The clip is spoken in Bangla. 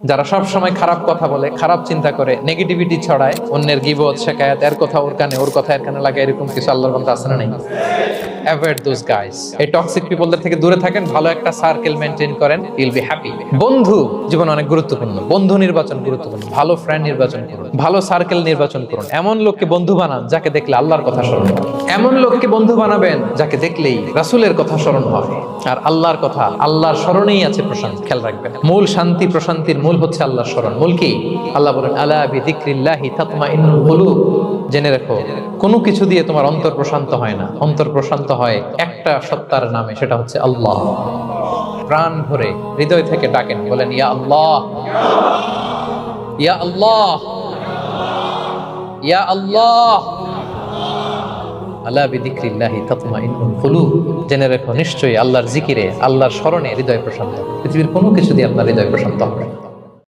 যারা সব সময় খারাপ কথা বলে, খারাপ চিন্তা করে, নেগেটিভিটি ছড়ায়, অন্যের গীবত শেখায়াত, এর কথা ওর কানে, ওর কথা এর কানে লাগে, এরকম কিছু আল্লাহর বান্দা আছে না নাই? Avoid those guys. এই টক্সিক পিপলদের থেকে দূরে থাকেন, ভালো একটা সার্কেল মেইনটেইন করেন, ইউল বি হ্যাপি। বন্ধু জীবন অনেক গুরুত্বপূর্ণ, বন্ধু নির্বাচন গুরুত্বপূর্ণ। ভালো ফ্রেন্ড নির্বাচন করুন, ভালো সার্কেল নির্বাচন করুন। এমন লোককে বন্ধু বানান যাকে দেখলে আল্লাহর কথা স্মরণ হয়। এমন লোককে বন্ধু বানাবেন যাকে দেখলেই রাসূলের কথা স্মরণ হয়। আর আল্লাহর কথা, আল্লাহর স্মরণেই আছে প্রশান্তি। খেয়াল রাখবেন, মূল শান্তি প্রশান্তির মূল হচ্ছে আল্লাহর স্মরণ। মূল কি? আল্লাহ বলেন, আলা বিযিকরিল্লাহি তাতমাইন্নুল কুলুব। জেনে রাখো, কোনো কিছু দিয়ে তোমার অন্তর প্রশান্ত হয় না। অন্তর প্রশান্ত হয় একটা সত্তার নামে, সেটা হচ্ছে আল্লাহ। প্রাণ ভরে হৃদয় থেকে ডাকেন, বলেন ইয়া আল্লাহ, ইয়া আল্লাহ, ইয়া আল্লাহ। আলা বিযিকরিল্লাহি তাতমাইন্নুল কুলুব। জেনে রাখো, নিশ্চয়ই আল্লাহর জিকিরে, আল্লাহর স্মরণে হৃদয় প্রশান্ত। পৃথিবীর কোনো কিছু দিয়ে আপনার হৃদয় প্রশান্ত হবে না।